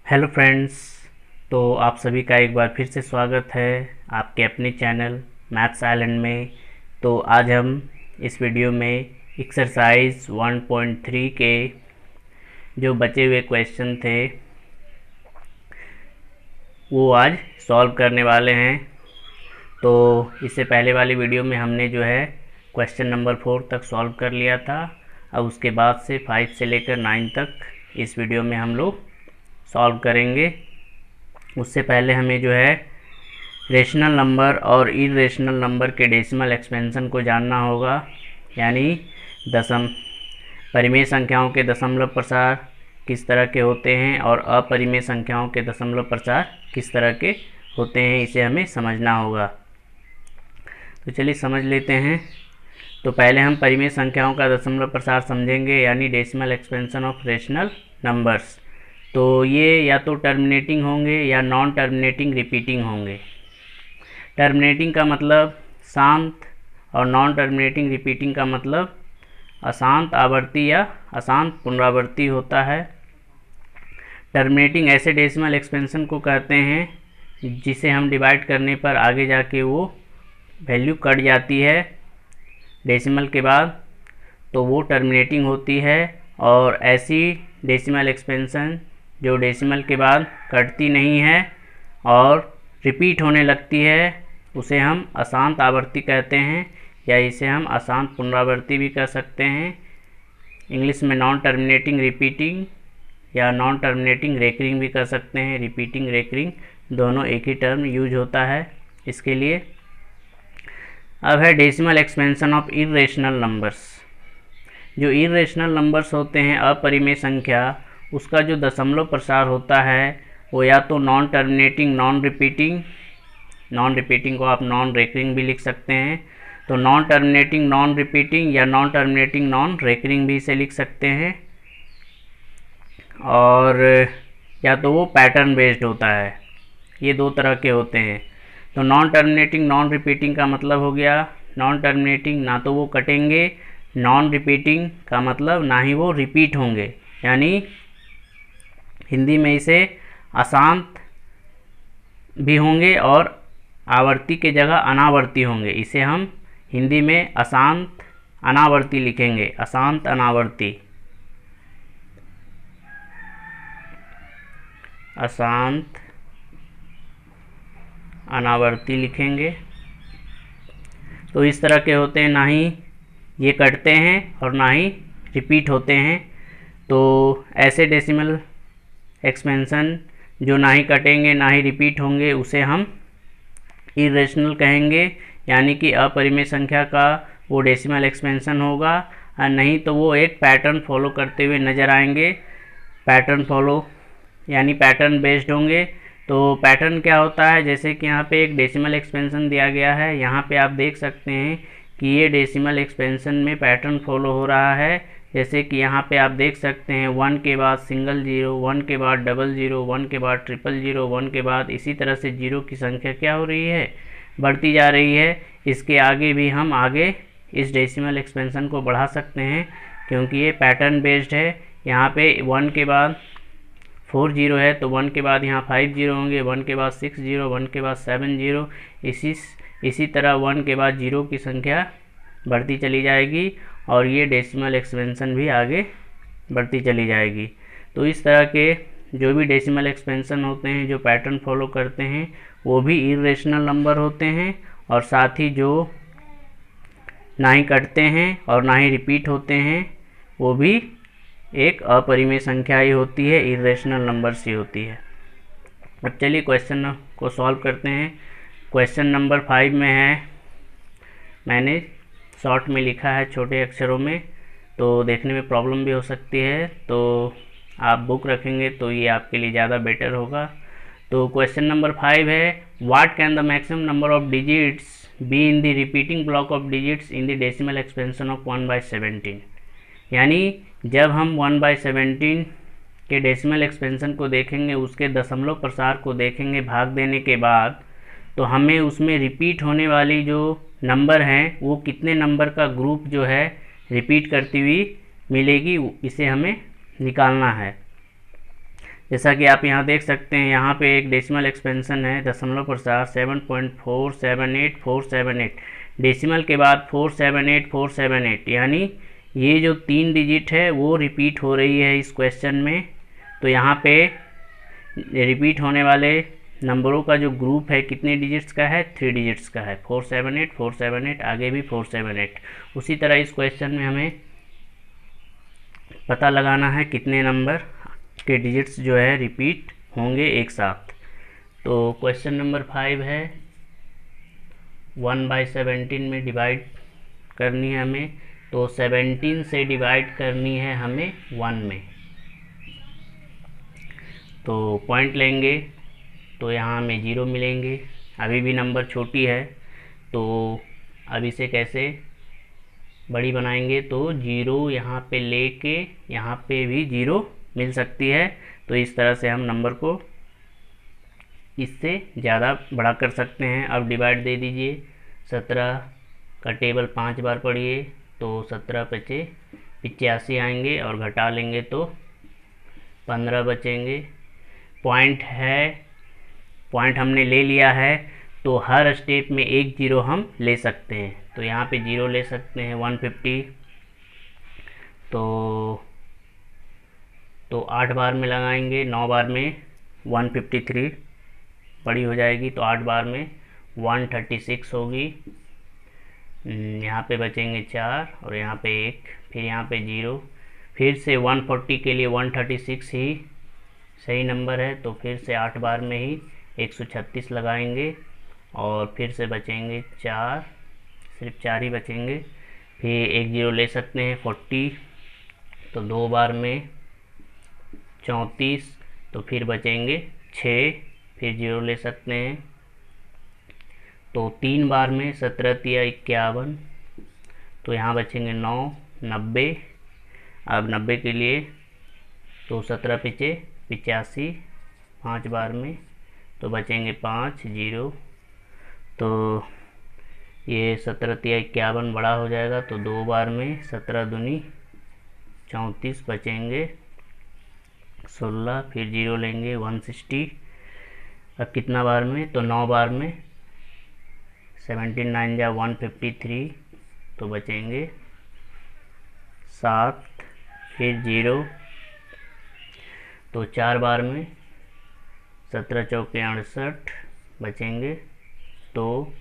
Hello friends. तो आप सभी का एक बार फिर से स्वागत है आपके अपने चैनल मैथ्स आइलैंड में। तो आज हम इस वीडियो में एक्सरसाइज 1.3 के जो बचे हुए क्वेश्चन थे वो आज सॉल्व करने वाले हैं। तो इससे पहले वाली वीडियो में हमने जो है क्वेश्चन नंबर 4 तक सॉल्व कर लिया था। अब उसके बाद से 5 से लेकर 9 तक इस वीडियो में हम लोग सॉल्व करेंगे। उससे पहले हमें जो है रेशनल नंबर और इरेशनल नंबर के डेसिमल एक्सपेंशन को जानना होगा, यानी परिमेय संख्याओं के दशमलव प्रसार किस तरह के होते हैं और अपरिमेय संख्याओं के दशमलव प्रसार किस तरह के होते हैं, इसे हमें समझना होगा। तो चलिए समझ लेते हैं। तो पहले हम परिमेय संख्याओं का दशमलव प्रसार समझेंगे, यानी decimal expansion of rational numbers. तो ये या तो टर्मिनेटिंग होंगे या नॉन टर्मिनेटिंग रिपीटिंग होंगे। टर्मिनेटिंग का मतलब शांत और नॉन टर्मिनेटिंग रिपीटिंग का मतलब अशांत आवर्ती या अशांत पुनरावर्ती होता है। टर्मिनेटिंग ऐसे डेसिमल एक्सपेंशन को कहते हैं जिसे हम डिवाइड करने पर आगे जाके वो वैल्यू कट जाती है डेसिमल के बाद, तो वो टर्मिनेटिंग होती है। और ऐसी डेसिमल एक्सपेंशन जो डेसिमल के बाद कटती नहीं है और रिपीट होने लगती है उसे हम अशांत आवर्ती कहते हैं, या इसे हम अशांत पुनरावर्ती भी कह सकते हैं। इंग्लिश में नॉन टर्मिनेटिंग रिपीटिंग या नॉन टर्मिनेटिंग रेकरिंग भी कर सकते हैं। रिपीटिंग रेकरिंग दोनों एक ही टर्म यूज होता है इसके लिए। अब है decimal expansion of irrational numbers. जो इरेशनल नंबर्स होते हैं अपरिमेय संख्या, उसका जो दशमलव प्रसार होता है वो या तो नॉन टर्मिनेटिंग नॉन रिपीटिंग को आप नॉन रेकरिंग भी लिख सकते हैं। तो नॉन टर्मिनेटिंग नॉन रिपीटिंग या नॉन टर्मिनेटिंग नॉन रेकरिंग भी इसे लिख सकते हैं। और या तो वो पैटर्न बेस्ड होता है। ये दो तरह के होते हैं। तो नॉन टर्मिनेटिंग नॉन रिपीटिंग का मतलब हो गया, नॉन टर्मिनेटिंग ना तो वो कटेंगे, नॉन रिपीटिंग का मतलब ना ही वो रिपीट होंगे, यानी हिंदी में इसे अशांत भी होंगे और आवर्ती के जगह अनावर्ती होंगे। इसे हम हिंदी में अशांत अनावर्ती लिखेंगे, अशांत अनावर्ती, अशांत अनावर्ती लिखेंगे। तो इस तरह के होते हैं, ना ही ये कटते हैं और ना ही रिपीट होते हैं। तो ऐसे डेसिमल एक्सपेंशन जो ना ही कटेंगे ना ही रिपीट होंगे उसे हम इरेशनल कहेंगे, यानी कि अपरिमेय संख्या का वो डेसिमल एक्सपेंशन होगा। और नहीं तो वो एक पैटर्न फॉलो करते हुए नज़र आएंगे। पैटर्न फॉलो यानी पैटर्न बेस्ड होंगे। तो पैटर्न क्या होता है, जैसे कि यहाँ पे एक डेसिमल एक्सपेंशन दिया गया है, यहाँ पे आप देख सकते हैं कि ये डेसिमल एक्सपेंशन में पैटर्न फॉलो हो रहा है। जैसे कि यहाँ पे आप देख सकते हैं 1 के बाद सिंगल जीरो, 1 के बाद डबल जीरो, 1 के बाद ट्रिपल जीरो, 1 के बाद इसी तरह से जीरो की संख्या क्या हो रही है, बढ़ती जा रही है। इसके आगे भी हम आगे इस डेसिमल एक्सपेंशन को बढ़ा सकते हैं क्योंकि ये पैटर्न बेस्ड है। यहाँ पे 1 के बाद 4 जीरो है तो 1 के बाद यहाँ 5 जीरो होंगे, 1 के बाद 6 जीरो, 1 के बाद 7 जीरो, इसी तरह 1 के बाद जीरो की संख्या बढ़ती चली जाएगी और ये डेसिमल एक्सपेंशन भी आगे बढ़ती चली जाएगी। तो इस तरह के जो भी डेसिमल एक्सपेंशन होते हैं जो पैटर्न फॉलो करते हैं वो भी इरेशनल नंबर होते हैं, और साथ ही जो ना ही कटते हैं और ना ही रिपीट होते हैं वो भी एक अपरिमेय संख्या ही होती है, इरेशनल नंबर्स ही होती है। अब चलिए क्वेश्चन को सॉल्व करते हैं। क्वेश्चन नंबर 5 में है, मैंने शॉर्ट में लिखा है छोटे अक्षरों में, तो देखने में प्रॉब्लम भी हो सकती है। तो आप बुक रखेंगे तो ये आपके लिए ज़्यादा बेटर होगा। तो क्वेश्चन नंबर 5 है, what can the maximum number of digits be in the repeating block of digits in the decimal expansion of 1/17। यानी जब हम 1/17 के डेसिमल एक्सपेंशन को देखेंगे, उसके दशमलव प्रसार को देखेंगे भाग देने के बाद, तो हमें उसमें रिपीट होने वाली जो नंबर हैं वो कितने नंबर का ग्रुप जो है रिपीट करती हुई मिलेगी, इसे हमें निकालना है। जैसा कि आप यहाँ देख सकते हैं, यहाँ पे एक डेसिमल एक्सपेंशन है दशमलव प्रसार 7.478478, डेसिमल के बाद 478 यानी ये जो 3 डिजिट है वो रिपीट हो रही है इस क्वेश्चन में। तो यहाँ पे रिपीट होने वाले नंबरों का जो ग्रुप है कितने डिजिट्स का है, 3 डिजिट्स का है, 478 आगे भी 478। उसी तरह इस क्वेश्चन में हमें पता लगाना है कितने नंबर के डिजिट्स जो है रिपीट होंगे एक साथ। तो क्वेश्चन नंबर 5 है 1/17 में डिवाइड करनी है हमें, तो 17 से डिवाइड करनी है हमें 1 में। तो पॉइंट लेंगे तो यहाँ हमें 0 मिलेंगे, अभी भी नंबर छोटी है, तो अब इसे कैसे बड़ी बनाएंगे, तो 0 यहाँ पे लेके यहाँ पे भी 0 मिल सकती है। तो इस तरह से हम नंबर को इससे ज़्यादा बड़ा कर सकते हैं। अब डिवाइड दे दीजिए, 17 का टेबल 5 बार पढ़िए तो 17 बचे 85 आएंगे और घटा लेंगे तो 15 बचेंगे। पॉइंट हमने ले लिया है, तो हर स्टेप में एक 0 हम ले सकते हैं। तो यहाँ पे 0 ले सकते हैं 150, तो 8 बार में लगाएंगे, 9 बार में 153 बड़ी हो जाएगी, तो 8 बार में 136 होगी। यहाँ पे बचेंगे 4 और यहाँ पे 1, फिर यहाँ पे 0, फिर से 140 के लिए 136 ही सही नंबर है, तो फिर से 8 बार में ही 136 लगाएंगे और फिर से बचेंगे 4, सिर्फ 4 ही बचेंगे। फिर एक 0 ले सकते हैं 40, तो 2 बार में 34, तो फिर बचेंगे 6, फिर 0 ले सकते हैं, तो 3 बार में 17 तिया 51, तो यहाँ बचेंगे 9, 90। अब 90 के लिए तो 17 पिचे 85, 5 बार में तो बचेंगे 5, 0। तो ये 17 तिया 51 बड़ा हो जाएगा, तो 2 बार में 17 दूनी 34 बचेंगे 16, फिर 0 लेंगे 160। अब कितना बार में, तो 9 बार में 17 9 जा 153, तो बचेंगे 7, फिर 0, तो 4 बार में 17 चौके 68 बचेंगे, तो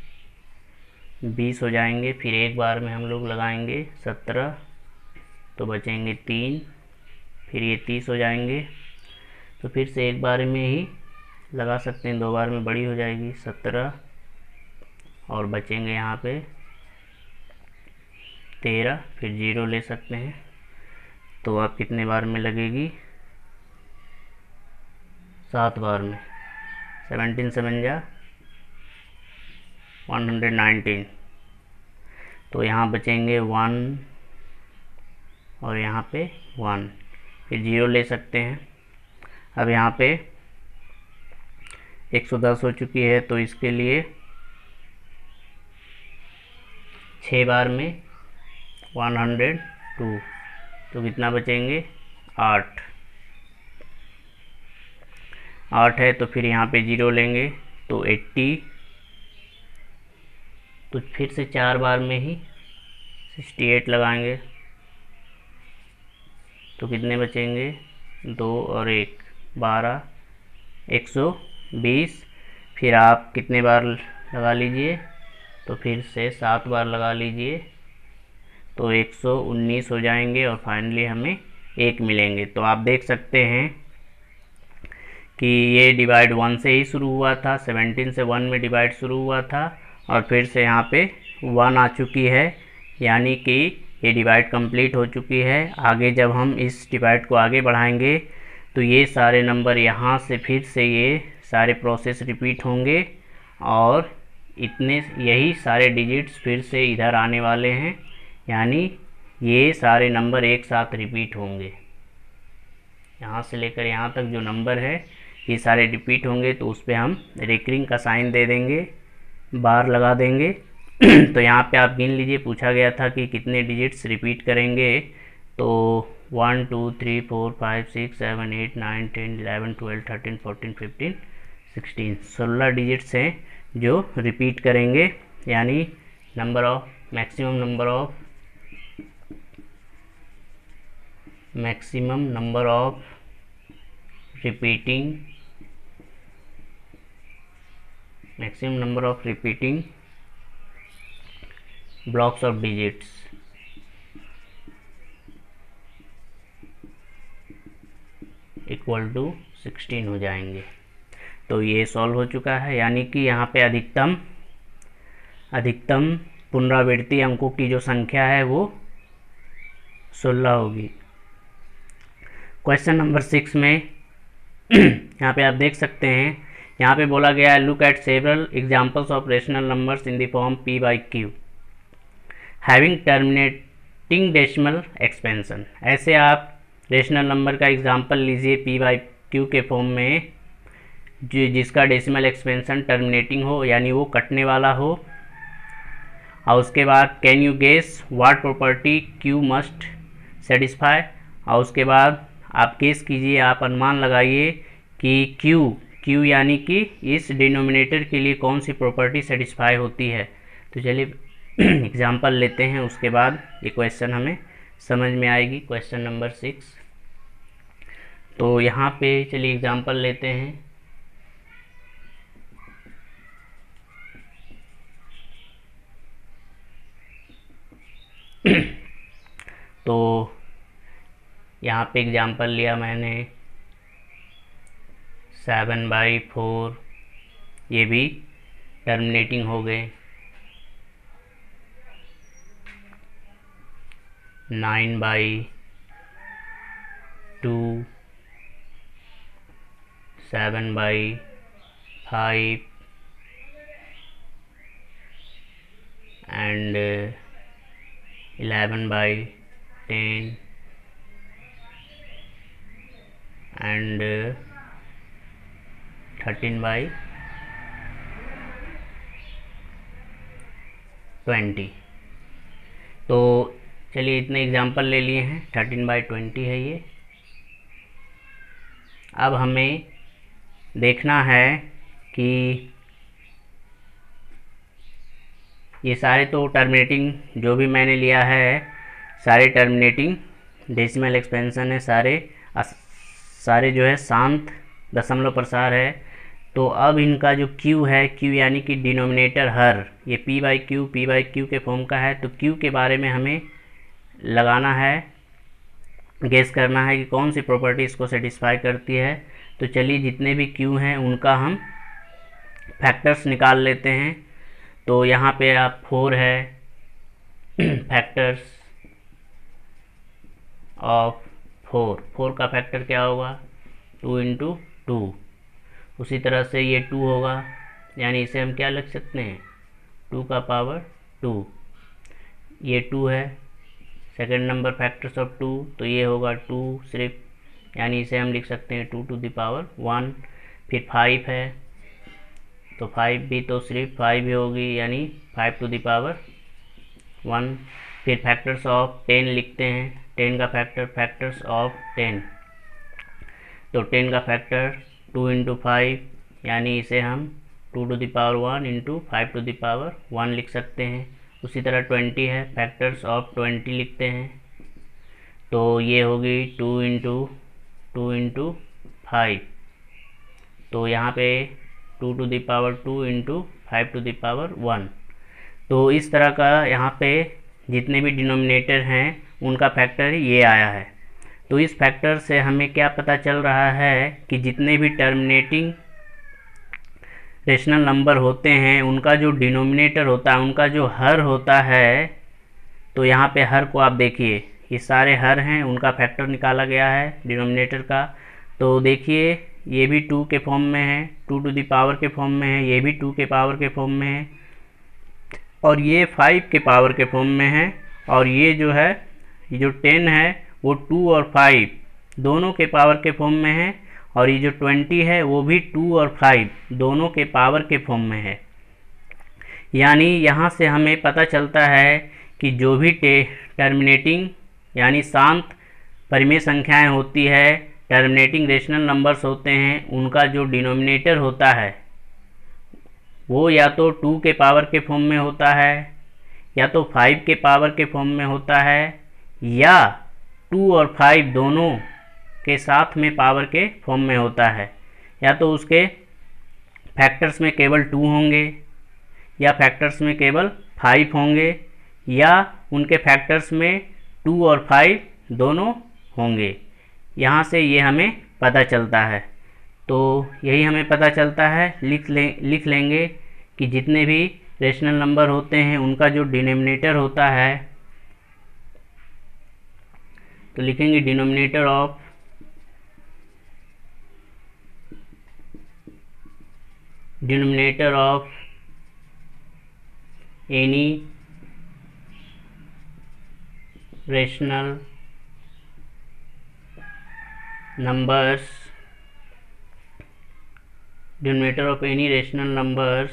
20 हो जाएंगे। फिर एक बार में हम लोग लगाएंगे 17, तो बचेंगे 3, फिर ये 30 हो जाएंगे। तो फिर से एक बार में ही लगा सकते हैं, 2 बार में बड़ी हो जाएगी 17 और बचेंगे यहाँ पे 13, फिर 0 ले सकते हैं। तो आप कितने बार में लगेगी, 7 बार में, 17 7 जा 119, तो यहाँ बचेंगे 1 और यहाँ पे 1, फिर 0 ले सकते हैं। अब यहाँ पे 110 हो चुकी है, तो इसके लिए 6 बार में 102, तो कितना बचेंगे 8 है, तो फिर यहाँ पे 0 लेंगे तो 80, तो फिर से 4 बार में ही 68 लगाएंगे, तो कितने बचेंगे 2 और 1 12, 120। फिर आप कितने बार लगा लीजिए, तो फिर से 7 बार लगा लीजिए, तो 119 हो जाएंगे और फाइनली हमें 1 मिलेंगे। तो आप देख सकते हैं कि ये डिवाइड 1 से ही शुरू हुआ था, 17 से 1 में डिवाइड शुरू हुआ था और फिर से यहाँ पे 1 आ चुकी है, यानी कि ये डिवाइड कंप्लीट हो चुकी है। आगे जब हम इस डिवाइड को आगे बढ़ाएंगे तो ये सारे नंबर यहाँ से फिर से ये सारे प्रोसेस रिपीट होंगे और यही सारे डिजिट्स फिर से इधर आने वाले हैं, यानी ये सारे नंबर एक साथ रिपीट होंगे। यहाँ से लेकर यहाँ तक जो नंबर है ये सारे रिपीट होंगे, तो उस पर हम रेकरिंग का साइन दे देंगे, बार लगा देंगे। तो यहाँ पे आप गिन लीजिए, पूछा गया था कि कितने डिजिट्स रिपीट करेंगे, तो 1 2 3 4 5 6 7 8 9 10 11 12 13 14 15 16 16 डिजिट्स हैं जो रिपीट करेंगे, यानी maximum number of repeating blocks of digits equal to 16 हो जाएंगे। तो ये सॉल्व हो चुका है, यानी कि यहाँ पे अधिकतम पुनरावृत्ति अंकों की जो संख्या है वो 16 होगी। क्वेश्चन नंबर 6 में यहाँ पे आप देख सकते हैं, यहाँ पे बोला गया है look at several examples of rational numbers in the form p by q having terminating decimal expansion. ऐसे आप रेशनल नंबर का एग्जांपल लीजिए p by q के फॉर्म में, जिसका डेसिमल एक्सपेंशन टर्मिनेटिंग हो, यानी वो कटने वाला हो। और उसके बाद can you guess what property q must satisfy. और उसके बाद आप गेस कीजिए, आप अनुमान लगाइए कि q यानी कि इस डिनोमिनेटर के लिए कौन सी प्रॉपर्टी सेटिस्फाई होती है। तो चलिए एग्जांपल लेते हैं, उसके बाद ये क्वेश्चन हमें समझ में आएगी। क्वेश्चन नंबर 6, तो यहाँ पे चलिए एग्जांपल लेते हैं। तो यहाँ पे एग्जांपल लिया मैंने 7/4, ये भी टर्मिनेटिंग हो गए। 9/2, 7/5 and 11/10 and 13/20। तो चलिए इतने एग्जांपल ले लिए हैं, 13/20 है ये। अब हमें देखना है कि ये सारे तो टर्मिनेटिंग जो भी मैंने लिया है, सारे टर्मिनेटिंग डेसिमल एक्सपेंशन है, सारे जो है शांत दशमलव प्रसार है। तो अब इनका जो q है, q यानी कि डिनोमिनेटर हर, ये p by q के फॉर्म का है। तो q के बारे में हमें लगाना है, गेस करना है कि कौन सी प्रॉपर्टी इसको सेटिस्फाई करती है। तो चलिए जितने भी q हैं उनका हम फैक्टर्स निकाल लेते हैं। तो यहाँ पे आप 4 है, फैक्टर्स ऑफ 4 का फैक्टर क्या होगा 2 × 2। उसी तरह से ये 2 होगा, यानी इसे हम क्या लिख सकते हैं 2 का पावर 2। ये 2 है, सेकंड नंबर फैक्टर्स ऑफ 2, तो ये होगा 2 सिर्फ, यानी इसे हम लिख सकते हैं 2 to the power 1। फिर 5 है, तो 5 भी तो सिर्फ 5 ही होगी, यानी 5 to the power 1। फिर फैक्टर्स ऑफ 10 लिखते हैं, 10 का फैक्टर्स ऑफ 10, तो 10 का फैक्टर 2 × 5, यानी इसे हम 2 to the power 1 × 5 to the power 1 लिख सकते हैं। उसी तरह 20 है, फैक्टर्स ऑफ 20 लिखते हैं, तो ये होगी 2 × 5, तो यहाँ पे 2 to the power 2 × 5 to the power 1। तो इस तरह का यहाँ पे जितने भी डिनोमिनेटर हैं उनका फैक्टर ये आया है। तो इस फैक्टर से हमें क्या पता चल रहा है कि जितने भी टर्मिनेटिंग रेशनल नंबर होते हैं उनका जो डिनोमिनेटर होता है, उनका जो हर होता है, तो यहाँ पे हर को आप देखिए, ये सारे हर हैं, उनका फैक्टर निकाला गया है डिनोमिनेटर का। तो देखिए ये भी 2 के फॉर्म में है, 2 to the power के फॉर्म में है, ये भी 2 के पावर के फॉर्म में है, और ये 5 के पावर के फॉर्म में है, और ये जो है, ये जो 10 है वो 2 और 5 दोनों के पावर के फॉर्म में है, और ये जो 20 है वो भी 2 और 5 दोनों के पावर के फॉर्म में है। यानी यहाँ से हमें पता चलता है कि जो भी टर्मिनेटिंग यानी शांत परिमेय संख्याएं होती है, टर्मिनेटिंग रेशनल नंबर्स होते हैं, उनका जो डिनोमिनेटर होता है वो या तो 2 के पावर के फॉर्म में होता है, या तो 5 के पावर के फॉर्म में होता है, या 2 और 5 दोनों के साथ में पावर के फॉर्म में होता है। या तो उसके फैक्टर्स में केवल 2 होंगे, या फैक्टर्स में केवल 5 होंगे, या उनके फैक्टर्स में 2 और 5 दोनों होंगे। यहाँ से ये हमें पता चलता है। तो यही हमें पता चलता है, लिख लेंगे कि जितने भी रेशनल नंबर होते हैं उनका जो डिनोमिनेटर होता है, तो लिखेंगे denominator of any rational numbers denominator of any rational numbers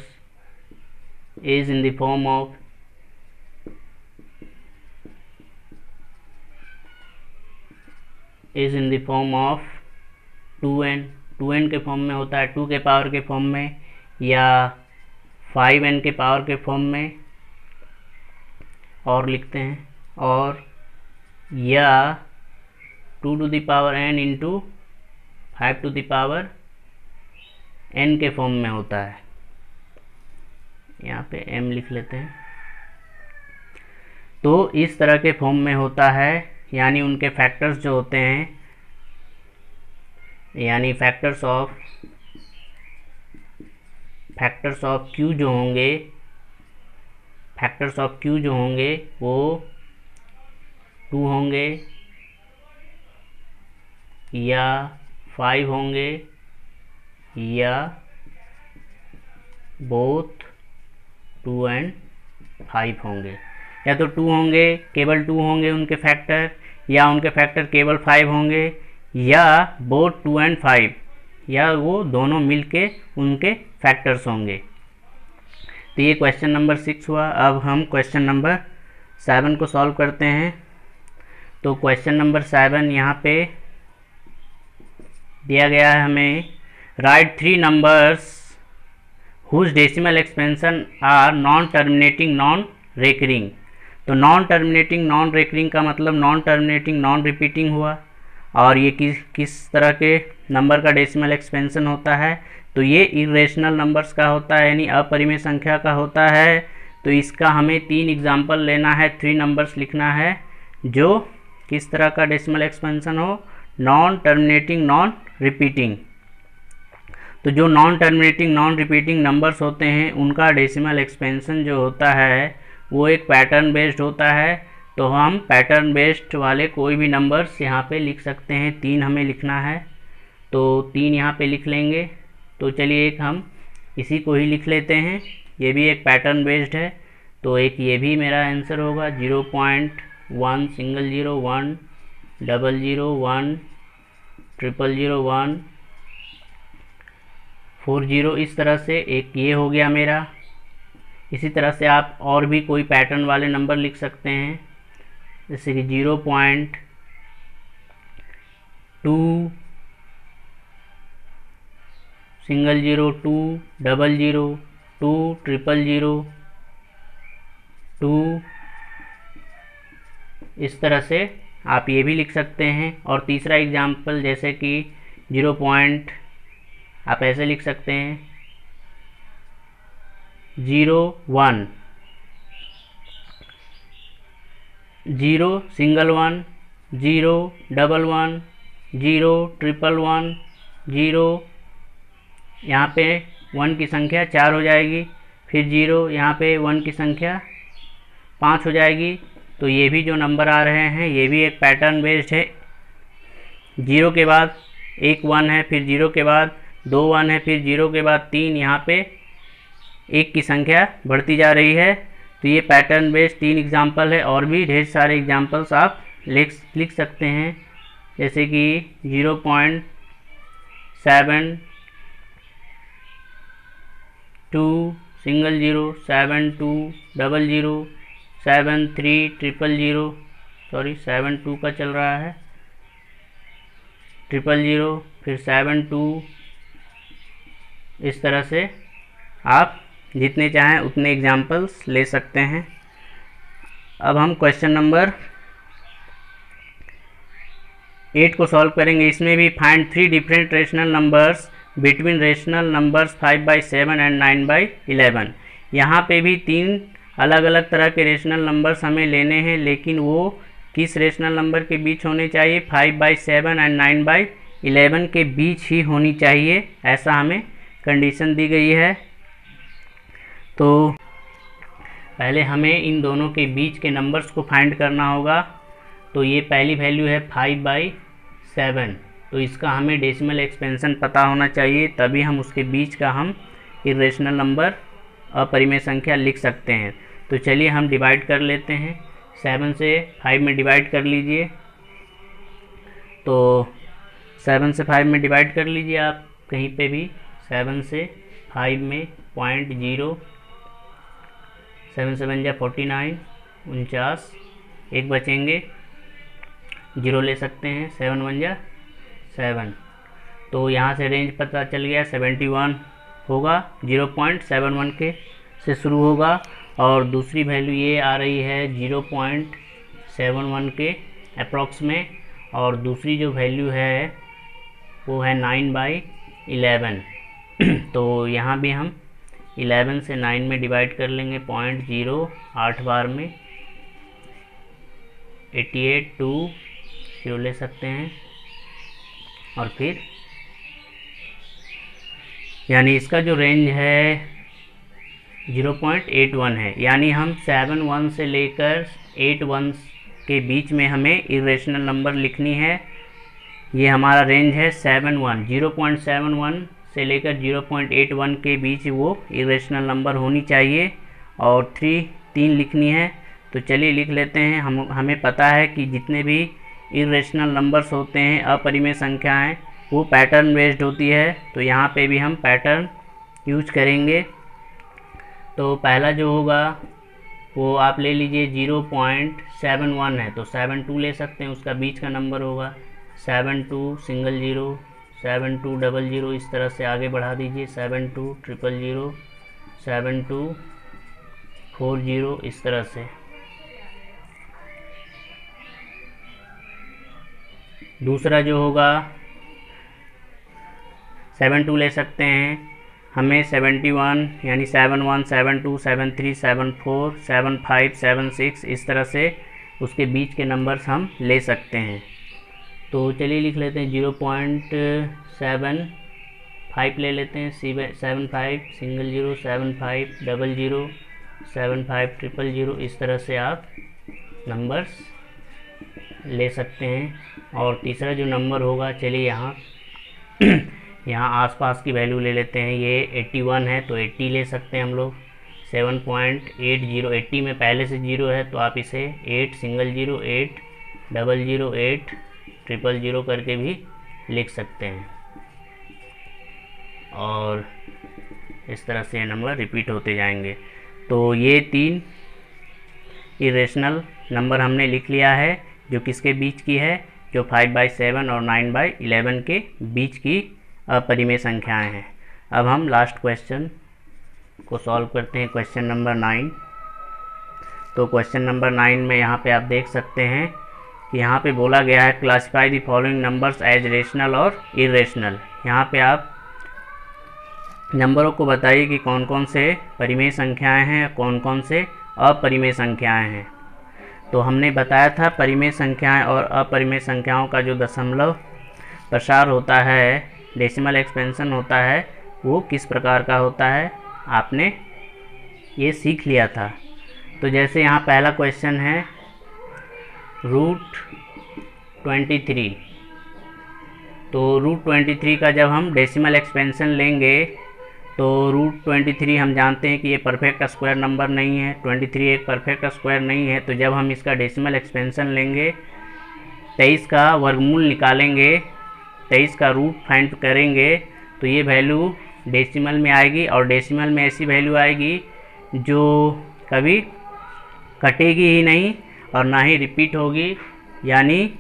is in the form of is in the form of 2n 2n के फॉर्म में होता है, 2 के पावर के फॉर्म में, या 5n के पावर के फॉर्म में, और लिखते हैं, और या 2 to the power n into 5 to the power n के फॉर्म में होता है। यहाँ पे m लिख लेते हैं। तो इस तरह के फॉर्म में होता है, यानी उनके फैक्टर्स जो होते हैं, यानी फैक्टर्स ऑफ q जो होंगे, फैक्टर्स ऑफ q जो होंगे वो 2 होंगे, या 5 होंगे, या बोथ 2 and 5 होंगे। या तो 2 होंगे, केवल 2 होंगे उनके फैक्टर, या उनके फैक्टर केवल 5 होंगे, या बोथ 2 and 5, या वो दोनों मिलके उनके फैक्टर्स होंगे। तो ये क्वेश्चन नंबर 6 हुआ। अब हम क्वेश्चन नंबर 7 को सॉल्व करते हैं। तो क्वेश्चन नंबर 7 यहाँ पे दिया गया है हमें, write 3 numbers whose decimal expansion are non terminating non recurring. तो नॉन टर्मिनेटिंग नॉन रेकरिंग का मतलब नॉन टर्मिनेटिंग नॉन रिपीटिंग हुआ, और ये किस तरह के नंबर का डेसिमल एक्सपेंशन होता है, तो ये इरेशनल नंबर्स का होता है, यानी अपरिमेय संख्या का होता है। तो इसका हमें 3 एग्जाम्पल लेना है, 3 नंबर्स लिखना है जो किस तरह का डेसिमल एक्सपेंशन हो, नॉन टर्मिनेटिंग नॉन रिपीटिंग। तो जो non terminating non repeating numbers होते हैं उनका डेसिमल एक्सपेंशन जो होता है वो एक पैटर्न बेस्ड होता है। तो हम पैटर्न बेस्ड वाले कोई भी नंबर्स यहाँ पे लिख सकते हैं। 3 हमें लिखना है, तो 3 यहाँ पे लिख लेंगे। तो चलिए एक हम इसी को ही लिख लेते हैं, ये भी एक पैटर्न बेस्ड है। तो एक ये भी मेरा आंसर होगा 0.1 सिंगल 0 1 डबल 0 1 ट्रिपल 0 1 4 0, इस तरह से एक ये हो गया मेरा। इसी तरह से आप और भी कोई पैटर्न वाले नंबर लिख सकते हैं, जैसे कि 0.2 सिंगल 0 2 डबल 0 2 ट्रिपल 0 2, इस तरह से आप ये भी लिख सकते हैं। और तीसरा एग्जाम्पल जैसे कि 0. आप ऐसे लिख सकते हैं 0 1 0 सिंगल 1 0 डबल 1 0 ट्रिपल 1 0, यहाँ पे 1 की संख्या 4 हो जाएगी, फिर 0, यहाँ पे 1 की संख्या 5 हो जाएगी। तो ये भी जो नंबर आ रहे हैं ये भी एक पैटर्न बेस्ड है। 0 के बाद एक 1 है, फिर 0 के बाद 2 1 है, फिर 0 के बाद 3, यहाँ पे 1 की संख्या बढ़ती जा रही है। तो ये पैटर्न बेस्ड 3 एग्जाम्पल है, और भी ढेर सारे एग्जाम्पल्स आप लिख सकते हैं, जैसे कि 0.7 2 सिंगल 0 7 2 डबल 0 7 3 ट्रिपल 0, सॉरी 7 2 का चल रहा है, 000, फिर 72, इस तरह से आप जितने चाहें उतने एग्जाम्पल्स ले सकते हैं। अब हम क्वेश्चन नंबर 8 को सॉल्व करेंगे। इसमें भी find 3 different rational numbers between rational numbers 5/7 and 9/11। यहाँ पे भी 3 अलग अलग तरह के रेशनल नंबर्स हमें लेने हैं, लेकिन वो किस रेशनल नंबर के बीच होने चाहिए? 5/7 एंड 9/11 के बीच ही होनी चाहिए, ऐसा हमें कंडीशन दी गई है। तो पहले हमें इन दोनों के बीच के नंबर्स को फाइंड करना होगा। तो ये पहली वैल्यू है 5/7, तो इसका हमें डेसिमल एक्सपेंशन पता होना चाहिए, तभी हम उसके बीच का हम इरेशनल नंबर अपरिमेय संख्या लिख सकते हैं। तो चलिए हम डिवाइड कर लेते हैं। 7 से 5 में डिवाइड कर लीजिए। तो 7 से 5 में डिवाइड कर लीजिए आप कहीं पे भी। 7 से 5 में 0.0, 7 7 जा 49, 49, एक बचेंगे, 0 ले सकते हैं, 7 1 जा 7। तो यहाँ से रेंज पता चल गया, 71 होगा, 0.71 के से शुरू होगा। और दूसरी वैल्यू ये आ रही है 0.71 के अप्रॉक्स में, और दूसरी जो वैल्यू है वो है 9/11। तो यहाँ भी हम 11 से 9 में डिवाइड कर लेंगे, 0.08 बार में, 88 2 0 ले सकते हैं, और फिर यानी इसका जो रेंज है 0.81 है। यानी हम 71 से लेकर 81 के बीच में हमें इरेशनल नंबर लिखनी है। ये हमारा रेंज है 0.71 से लेकर 0.81 के बीच वो इरेशनल नंबर होनी चाहिए, और 3 लिखनी है। तो चलिए लिख लेते हैं। हमें पता है कि जितने भी इरेशनल नंबर्स होते हैं, अपरिमेय संख्याएं, वो पैटर्न बेस्ड होती है। तो यहाँ पे भी हम पैटर्न यूज करेंगे। तो पहला जो होगा वो आप ले लीजिए 0.71 है, तो 72 ले सकते हैं, उसका बीच का नंबर होगा 72 सिंगल 0, 72 डबल 0, इस तरह से आगे बढ़ा दीजिए, 72 ट्रिपल 0, 72 40, इस तरह से। दूसरा जो होगा 72 ले सकते हैं, हमें 71 यानी 71 72 73 74 75 76 इस तरह से उसके बीच के नंबर्स हम ले सकते हैं। तो चलिए लिख लेते हैं 0.75 ले लेते हैं, 75 सिंगल 0, 75 डबल 0, 75 ट्रिपल 0, इस तरह से आप नंबर्स ले सकते हैं। और तीसरा जो नंबर होगा, चलिए यहाँ आसपास की वैल्यू ले लेते हैं। ये 81 है, तो 80 ले सकते हैं हम लोग। 7.80, 80 में पहले से 0 है, तो आप इसे 8 सिंगल 0, 8 डबल 0, 8 ट्रिपल 0 करके भी लिख सकते हैं। और इस तरह से नंबर रिपीट होते जाएंगे। तो ये 3 इरेशनल नंबर हमने लिख लिया है, जो किसके बीच की है? जो 5/7 और 9/11 के बीच की अपरिमेय संख्याएं हैं। अब हम लास्ट क्वेश्चन को सॉल्व करते हैं, क्वेश्चन नंबर 9। तो क्वेश्चन नंबर 9 में यहाँ पे आप देख सकते हैं कि यहाँ पे बोला गया है classify the following numbers as rational और इरेशनल। यहाँ पे आप नंबरों को बताइए कि कौन कौन से परिमेय संख्याएं हैं, कौन कौन से अपरिमेय संख्याएं हैं। तो हमने बताया था परिमेय संख्याएं और अपरिमेय संख्याओं का जो दशमलव प्रसार होता है, डेसिमल एक्सपेंशन होता है, वो किस प्रकार का होता है, आपने ये सीख लिया था। तो जैसे यहाँ पहला क्वेश्चन है √23। तो √23 का जब हम डेसिमल एक्सपेंशन लेंगे, तो √23 हम जानते हैं कि ये परफेक्ट स्क्वायर नंबर नहीं है, 23 एक परफेक्ट स्क्वायर नहीं है। तो जब हम इसका डेसिमल एक्सपेंशन लेंगे, 23 का वर्गमूल निकालेंगे, 23 का रूट फाइंड करेंगे, तो ये वैल्यू डेसिमल में आएगी। और डेसिमल में ऐसी वैल्यू आएगी जो कभी कटेगी ही नहीं और ना ही रिपीट होगी। यानी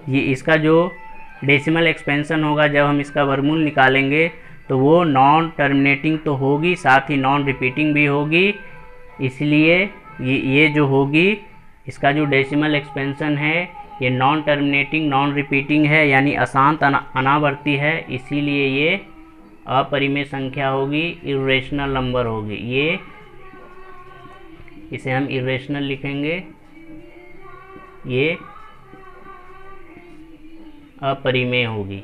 ये इसका जो डेसिमल एक्सपेंशन होगा जब हम इसका वर्गमूल निकालेंगे तो वो नॉन टर्मिनेटिंग तो होगी, साथ ही नॉन रिपीटिंग भी होगी। इसलिए ये जो होगी, इसका जो डेसिमल एक्सपेंशन है ये नॉन टर्मिनेटिंग नॉन रिपीटिंग है, यानी अशांत अनावर्ती है, इसीलिए ये अपरिमेय संख्या होगी, इर्रेशनल नंबर होगी। ये इसे हम इर्रेशनल लिखेंगे, ये अपरिमेय होगी।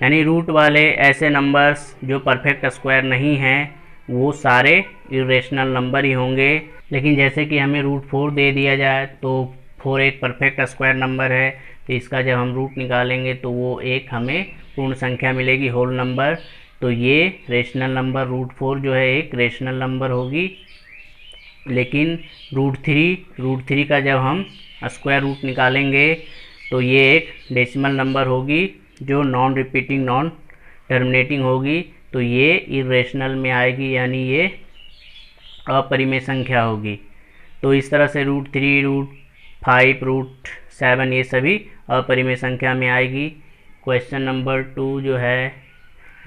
यानी रूट वाले ऐसे नंबर्स जो परफेक्ट स्क्वायर नहीं हैं वो सारे इर्रेशनल नंबर ही होंगे। लेकिन जैसे कि हमें रूट 4 दे दिया जाए तो 4 एक परफेक्ट स्क्वायर नंबर है, तो इसका जब हम रूट निकालेंगे तो वो एक हमें पूर्ण संख्या मिलेगी, होल नंबर। तो ये रेशनल नंबर रूट 4 जो है एक रेशनल नंबर होगी। लेकिन रूट थ्री का जब हम स्क्वायर रूट निकालेंगे तो ये एक डेसिमल नंबर होगी जो नॉन रिपीटिंग नॉन टर्मिनेटिंग होगी, तो ये इर्रेशनल में आएगी, यानी ये अपरिमेय संख्या होगी। तो इस तरह से रूट 3, रूट 5, रूट 7 ये सभी अपरिमेय संख्या में आएगी। क्वेश्चन नंबर 2 जो है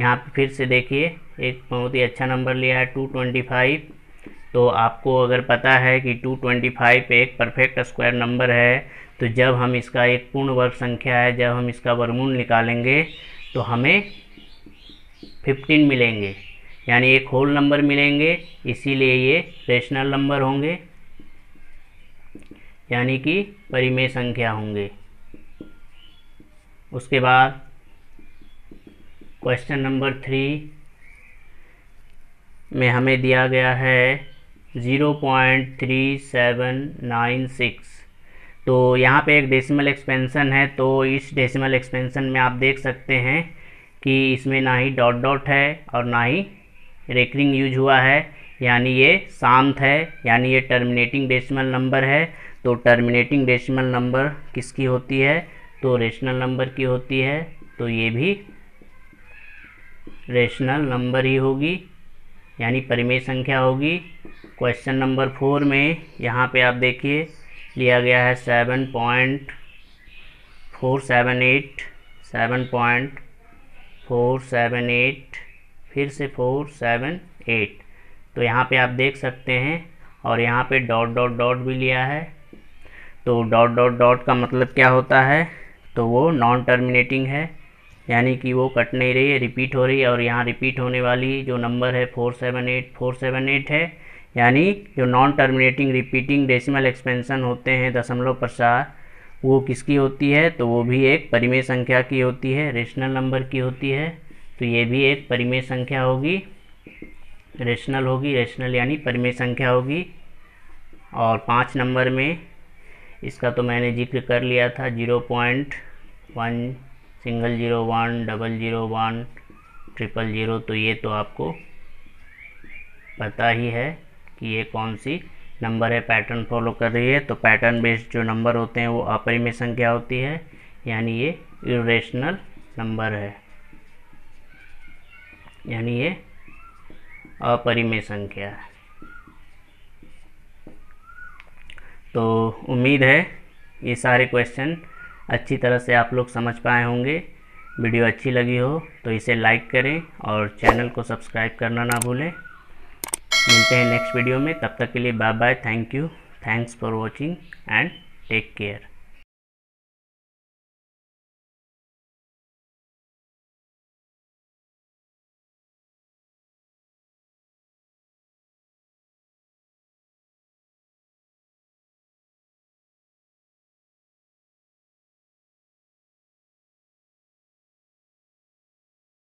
यहाँ पे फिर से देखिए, एक बहुत ही अच्छा नंबर लिया है 225। तो आपको अगर पता है कि 225 एक परफेक्ट स्क्वायर नंबर है, तो जब हम इसका एक पूर्ण वर्ग संख्या है, जब हम इसका वर्गमूल निकालेंगे तो हमें 15 मिलेंगे, यानी एक होल नंबर मिलेंगे, इसीलिए ये रेशनल नंबर होंगे, यानी कि परिमेय संख्या होंगे। उसके बाद क्वेश्चन नंबर 3 में हमें दिया गया है 0.3796। तो यहाँ पे एक डेसिमल एक्सपेंशन है, तो इस डेसिमल एक्सपेंशन में आप देख सकते हैं कि इसमें ना ही डॉट डॉट है और ना ही रेकरिंग यूज हुआ है, यानी ये शांत है, यानी ये टर्मिनेटिंग डेसिमल नंबर है। तो टर्मिनेटिंग डेसिमल नंबर किसकी होती है? तो रेशनल नंबर की होती है, तो ये भी रेशनल नंबर ही होगी, यानी परिमेय संख्या होगी। क्वेश्चन नंबर 4 में यहाँ पे आप देखिए लिया गया है 7.478 फिर से 478। तो यहाँ पे आप देख सकते हैं, और यहाँ पे डॉट डॉट डॉट भी लिया है। तो डॉट डॉट डॉट का मतलब क्या होता है? तो वो नॉन टर्मिनेटिंग है, यानी कि वो कट नहीं रही है, रिपीट हो रही है। और यहाँ रिपीट होने वाली जो नंबर है 478 है, यानी जो non terminating repeating decimal expansion होते हैं दशमलव प्रसार, वो किसकी होती है? तो वो भी एक परिमेय संख्या की होती है, रेशनल नंबर की होती है। तो ये भी एक परिमेय संख्या होगी, रेशनल होगी, रेशनल यानी परिमेय संख्या होगी। और 5 नंबर में इसका तो मैंने जिक्र कर लिया था, 0.1 001 001 000। तो ये तो आपको पता ही है कि ये कौन सी नंबर है, पैटर्न फॉलो कर रही है। तो पैटर्न बेस्ड जो नंबर होते हैं वो अपरिमेय संख्या होती है, यानी ये इर्रेशनल नंबर है, यानी ये अपरिमेय संख्या है। तो उम्मीद है ये सारे क्वेश्चन अच्छी तरह से आप लोग समझ पाए होंगे। वीडियो अच्छी लगी हो तो इसे लाइक करें और चैनल को सब्सक्राइब करना ना भूलें। मिलते हैं नेक्स्ट वीडियो में, तब तक के लिए bye bye, thank you, thanks for watching and take care.